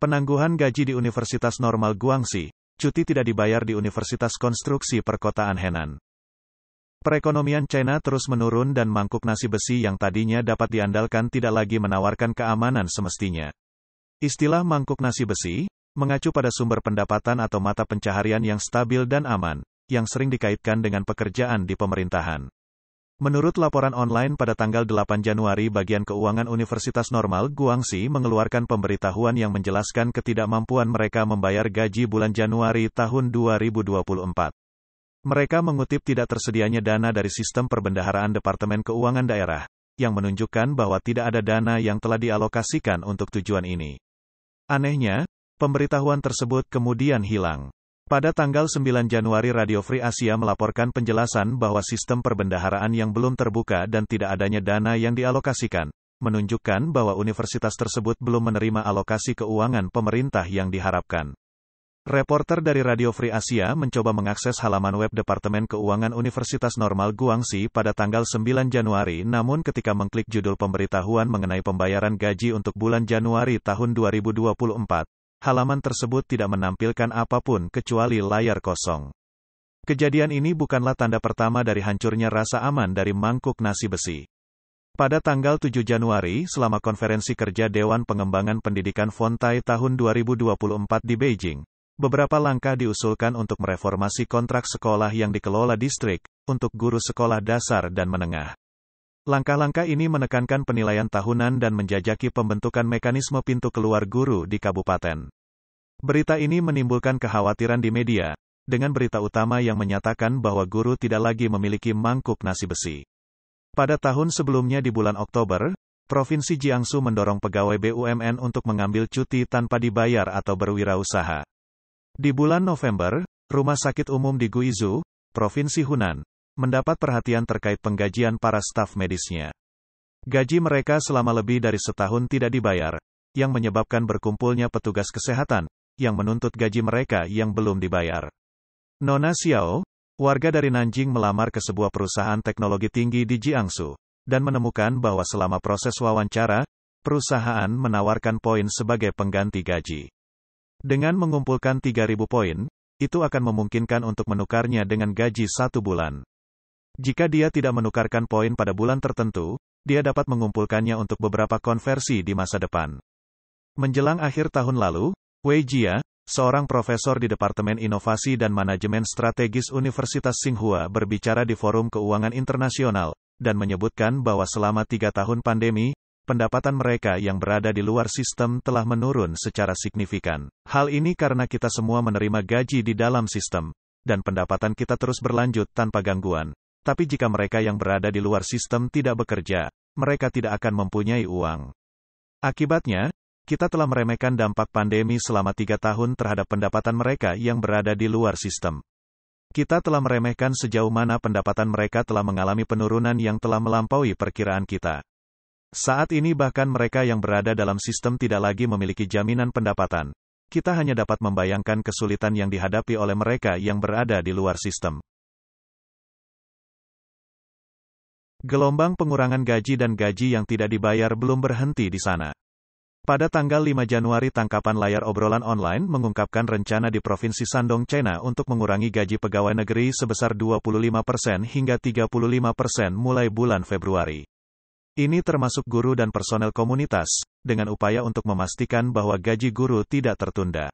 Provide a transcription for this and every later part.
Penangguhan gaji di Universitas Normal Guangxi, cuti tidak dibayar di Universitas Konstruksi Perkotaan Henan. Perekonomian China terus menurun dan mangkuk nasi besi yang tadinya dapat diandalkan tidak lagi menawarkan keamanan semestinya. Istilah mangkuk nasi besi mengacu pada sumber pendapatan atau mata pencaharian yang stabil dan aman, yang sering dikaitkan dengan pekerjaan di pemerintahan. Menurut laporan online pada tanggal 8 Januari, Bagian Keuangan Universitas Normal Guangxi mengeluarkan pemberitahuan yang menjelaskan ketidakmampuan mereka membayar gaji bulan Januari tahun 2024. Mereka mengutip tidak tersedianya dana dari sistem perbendaharaan Departemen Keuangan Daerah, yang menunjukkan bahwa tidak ada dana yang telah dialokasikan untuk tujuan ini. Anehnya, pemberitahuan tersebut kemudian hilang. Pada tanggal 9 Januari, Radio Free Asia melaporkan penjelasan bahwa sistem perbendaharaan yang belum terbuka dan tidak adanya dana yang dialokasikan, menunjukkan bahwa universitas tersebut belum menerima alokasi keuangan pemerintah yang diharapkan. Reporter dari Radio Free Asia mencoba mengakses halaman web Departemen Keuangan Universitas Normal Guangxi pada tanggal 9 Januari, namun ketika mengklik judul pemberitahuan mengenai pembayaran gaji untuk bulan Januari tahun 2024, halaman tersebut tidak menampilkan apapun kecuali layar kosong. Kejadian ini bukanlah tanda pertama dari hancurnya rasa aman dari mangkuk nasi besi. Pada tanggal 7 Januari, selama konferensi kerja Dewan Pengembangan Pendidikan Fontai tahun 2024 di Beijing, beberapa langkah diusulkan untuk mereformasi kontrak sekolah yang dikelola distrik, untuk guru sekolah dasar dan menengah. Langkah-langkah ini menekankan penilaian tahunan dan menjajaki pembentukan mekanisme pintu keluar guru di kabupaten. Berita ini menimbulkan kekhawatiran di media, dengan berita utama yang menyatakan bahwa guru tidak lagi memiliki mangkuk nasi besi. Pada tahun sebelumnya di bulan Oktober, Provinsi Jiangsu mendorong pegawai BUMN untuk mengambil cuti tanpa dibayar atau berwirausaha. Di bulan November, Rumah Sakit Umum di Guizhou, Provinsi Hunan, mendapat perhatian terkait penggajian para staf medisnya. Gaji mereka selama lebih dari setahun tidak dibayar, yang menyebabkan berkumpulnya petugas kesehatan, yang menuntut gaji mereka yang belum dibayar. Nona Xiao, warga dari Nanjing, melamar ke sebuah perusahaan teknologi tinggi di Jiangsu, dan menemukan bahwa selama proses wawancara, perusahaan menawarkan poin sebagai pengganti gaji. Dengan mengumpulkan 3.000 poin, itu akan memungkinkan untuk menukarnya dengan gaji 1 bulan. Jika dia tidak menukarkan poin pada bulan tertentu, dia dapat mengumpulkannya untuk beberapa konversi di masa depan. Menjelang akhir tahun lalu, Wei Jia, seorang profesor di Departemen Inovasi dan Manajemen Strategis Universitas Tsinghua, berbicara di Forum Keuangan Internasional, dan menyebutkan bahwa selama 3 tahun pandemi, pendapatan mereka yang berada di luar sistem telah menurun secara signifikan. Hal ini karena kita semua menerima gaji di dalam sistem, dan pendapatan kita terus berlanjut tanpa gangguan. Tapi jika mereka yang berada di luar sistem tidak bekerja, mereka tidak akan mempunyai uang. Akibatnya, kita telah meremehkan dampak pandemi selama 3 tahun terhadap pendapatan mereka yang berada di luar sistem. Kita telah meremehkan sejauh mana pendapatan mereka telah mengalami penurunan yang telah melampaui perkiraan kita. Saat ini bahkan mereka yang berada dalam sistem tidak lagi memiliki jaminan pendapatan. Kita hanya dapat membayangkan kesulitan yang dihadapi oleh mereka yang berada di luar sistem. Gelombang pengurangan gaji dan gaji yang tidak dibayar belum berhenti di sana. Pada tanggal 5 Januari, tangkapan layar obrolan online mengungkapkan rencana di Provinsi Shandong, China untuk mengurangi gaji pegawai negeri sebesar 25% hingga 35% mulai bulan Februari. Ini termasuk guru dan personel komunitas, dengan upaya untuk memastikan bahwa gaji guru tidak tertunda.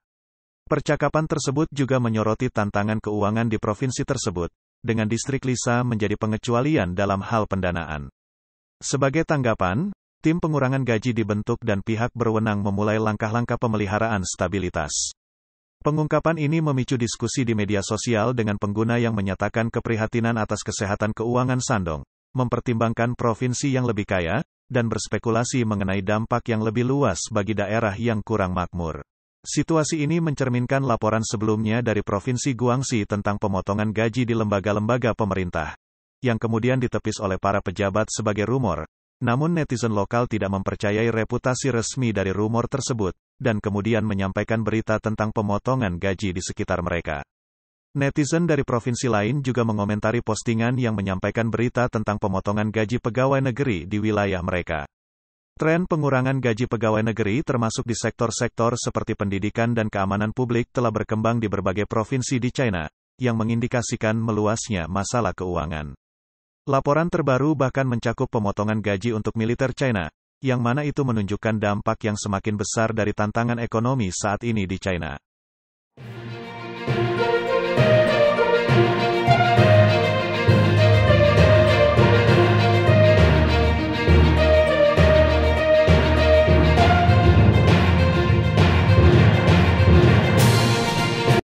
Percakapan tersebut juga menyoroti tantangan keuangan di provinsi tersebut, dengan distrik Lisa menjadi pengecualian dalam hal pendanaan. Sebagai tanggapan, tim pengurangan gaji dibentuk dan pihak berwenang memulai langkah-langkah pemeliharaan stabilitas. Pengungkapan ini memicu diskusi di media sosial dengan pengguna yang menyatakan keprihatinan atas kesehatan keuangan Shandong, mempertimbangkan provinsi yang lebih kaya, dan berspekulasi mengenai dampak yang lebih luas bagi daerah yang kurang makmur. Situasi ini mencerminkan laporan sebelumnya dari Provinsi Guangxi tentang pemotongan gaji di lembaga-lembaga pemerintah, yang kemudian ditepis oleh para pejabat sebagai rumor. Namun netizen lokal tidak mempercayai reputasi resmi dari rumor tersebut, dan kemudian menyampaikan berita tentang pemotongan gaji di sekitar mereka. Netizen dari provinsi lain juga mengomentari postingan yang menyampaikan berita tentang pemotongan gaji pegawai negeri di wilayah mereka. Tren pengurangan gaji pegawai negeri termasuk di sektor-sektor seperti pendidikan dan keamanan publik telah berkembang di berbagai provinsi di China, yang mengindikasikan meluasnya masalah keuangan. Laporan terbaru bahkan mencakup pemotongan gaji untuk militer China, yang mana itu menunjukkan dampak yang semakin besar dari tantangan ekonomi saat ini di China.